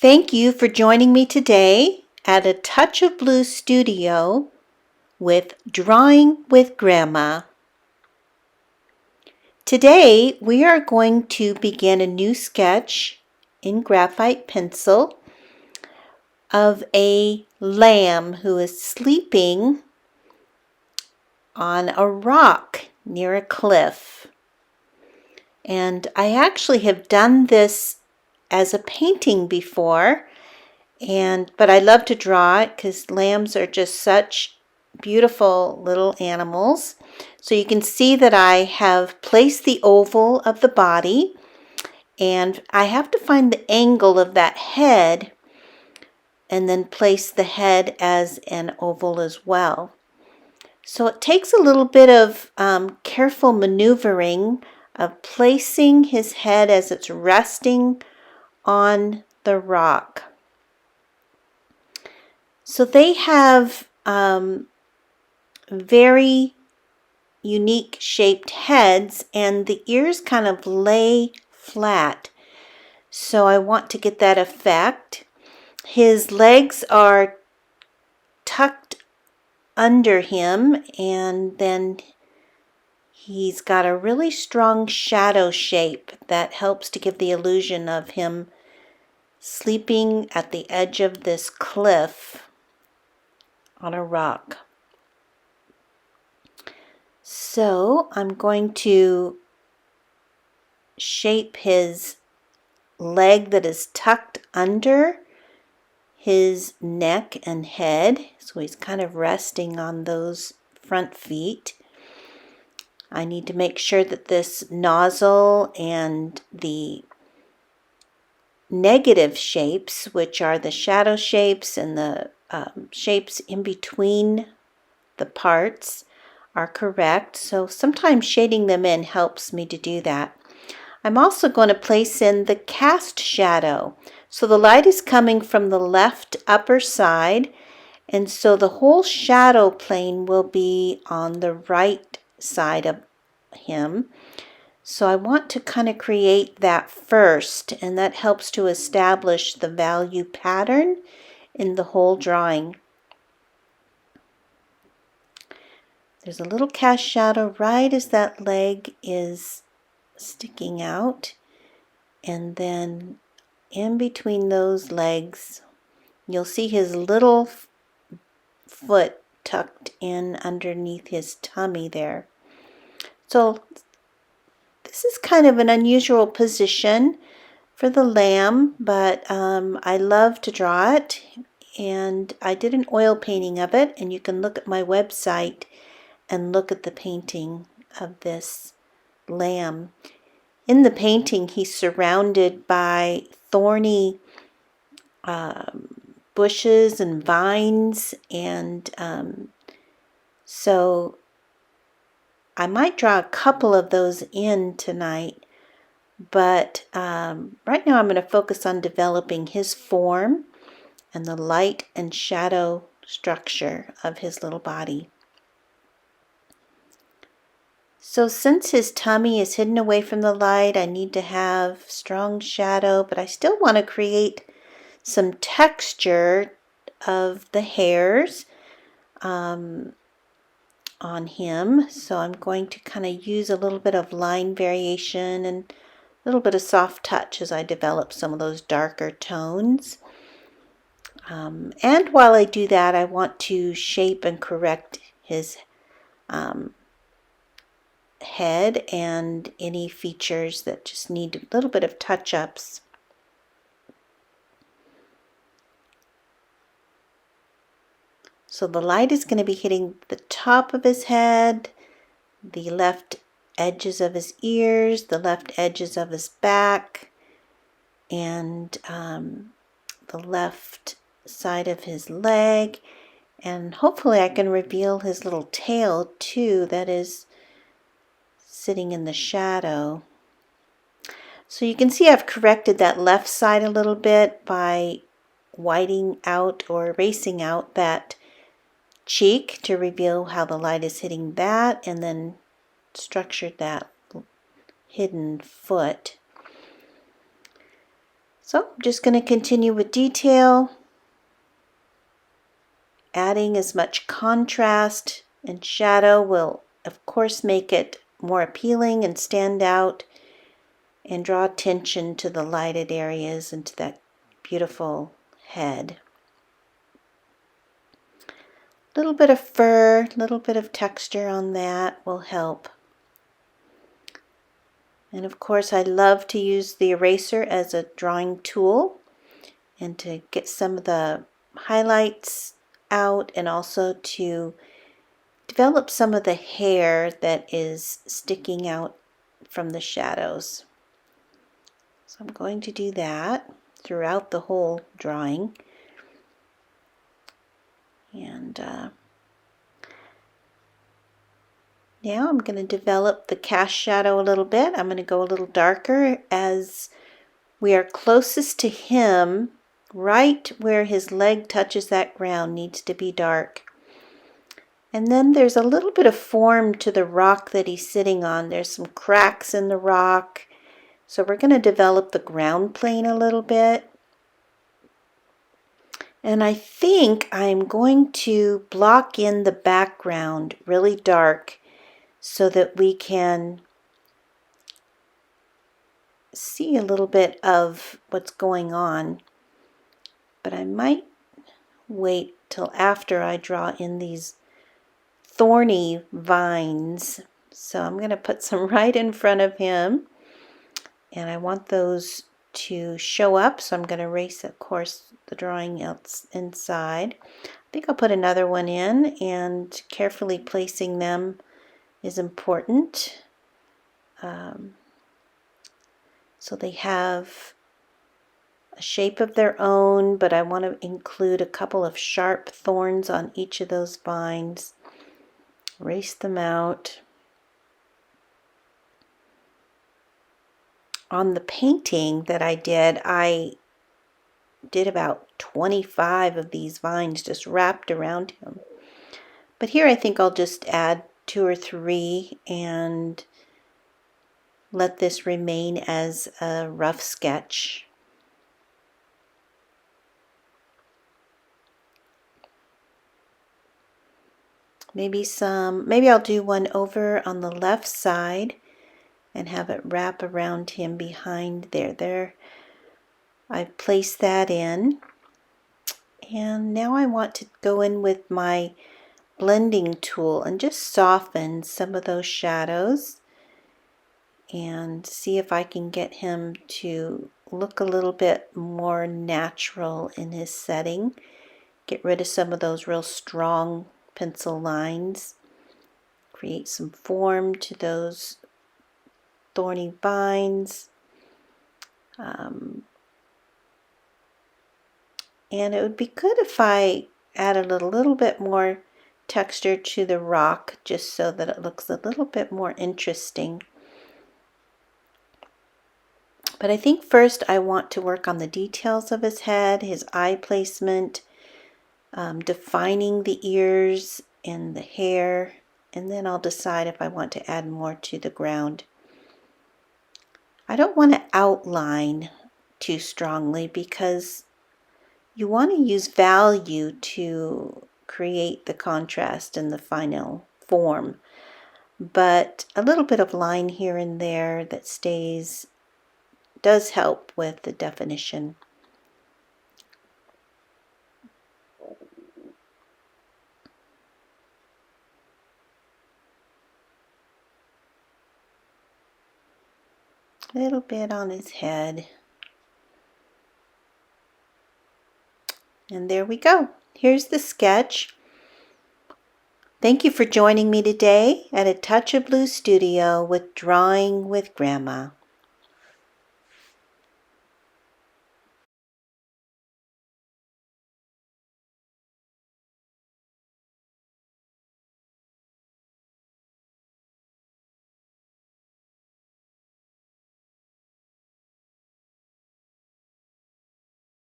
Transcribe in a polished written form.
Thank you for joining me today at A Touch of Blue Studio with Drawing with Grandma. Today we are going to begin a new sketch in graphite pencil of a lamb who is sleeping on a rock near a cliff. And I actually have done this as a painting before, but I love to draw it because lambs are just such beautiful little animals. So you can see that I have placed the oval of the body, and I have to find the angle of that head and then place the head as an oval as well. So it takes a little bit of careful maneuvering of placing his head as it's resting on the rock. So they have very unique shaped heads, and the ears kind of lay flat. So I want to get that effect. His legs are tucked under him, and then he's got a really strong shadow shape that helps to give the illusion of him sleeping at the edge of this cliff on a rock. So I'm going to shape his leg that is tucked under his neck and head. So he's kind of resting on those front feet. I need to make sure that this nozzle and the negative shapes, which are the shadow shapes and the shapes in between the parts, are correct. So sometimes shading them in helps me to do that. I'm also going to place in the cast shadow. So the light is coming from the left upper side, and so the whole shadow plane will be on the right side of him. So I want to kind of create that first, and that helps to establish the value pattern in the whole drawing. There's a little cast shadow right as that leg is sticking out, and then in between those legs you'll see his little foot tucked in underneath his tummy there. So this is kind of an unusual position for the lamb, but I love to draw it, and I did an oil painting of it, and you can look at my website and look at the painting of this lamb. In the painting, he's surrounded by thorny bushes and vines, and so I might draw a couple of those in tonight, but right now I'm going to focus on developing his form and the light and shadow structure of his little body. So since his tummy is hidden away from the light, I need to have strong shadow, but I still want to create some texture of the hairs on him. So I'm going to kind of use a little bit of line variation and a little bit of soft touch as I develop some of those darker tones. And while I do that, I want to shape and correct his head and any features that just need a little bit of touch-ups. So the light is going to be hitting the top of his head, the left edges of his ears, the left edges of his back, and the left side of his leg, and hopefully I can reveal his little tail too that is sitting in the shadow. So you can see I've corrected that left side a little bit by whiting out or erasing out that cheek to reveal how the light is hitting that, and then structured that hidden foot. So I'm just going to continue with detail, adding as much contrast, and shadow will of course make it more appealing and stand out and draw attention to the lighted areas and to that beautiful head. A little bit of fur, a little bit of texture on that will help. And of course I love to use the eraser as a drawing tool and to get some of the highlights out, and also to develop some of the hair that is sticking out from the shadows. So I'm going to do that throughout the whole drawing. And now I'm going to develop the cast shadow a little bit. I'm going to go a little darker as we are closest to him. Right where his leg touches that ground needs to be dark. And then there's a little bit of form to the rock that he's sitting on. There's some cracks in the rock. So we're going to develop the ground plane a little bit. And I think I'm going to block in the background really dark so that we can see a little bit of what's going on. But I might wait till after I draw in these thorny vines. So I'm going to put some right in front of him. And I want those to show up, so I'm going to erase, of course, the drawing else inside. I think I'll put another one in, and carefully placing them is important. So they have a shape of their own, but I want to include a couple of sharp thorns on each of those vines. Erase them out. On the painting that I did about 25 of these vines just wrapped around him. But here I think I'll just add 2 or 3 and let this remain as a rough sketch. Maybe I'll do one over on the left side and have it wrap around him behind there. I've placed that in. And now I want to go in with my blending tool and just soften some of those shadows and see if I can get him to look a little bit more natural in his setting. Get rid of some of those real strong pencil lines. Create some form to those thorny vines. And it would be good if I added a little bit more texture to the rock, just so that it looks a little bit more interesting. But I think first I want to work on the details of his head, his eye placement, defining the ears and the hair, and then I'll decide if I want to add more to the ground. I don't want to outline too strongly because you want to use value to create the contrast and the final form. But a little bit of line here and there that stays does help with the definition. A little bit on his head. And there we go. Here's the sketch. Thank you for joining me today at A Touch of Blue Studio with Drawing with Grandma.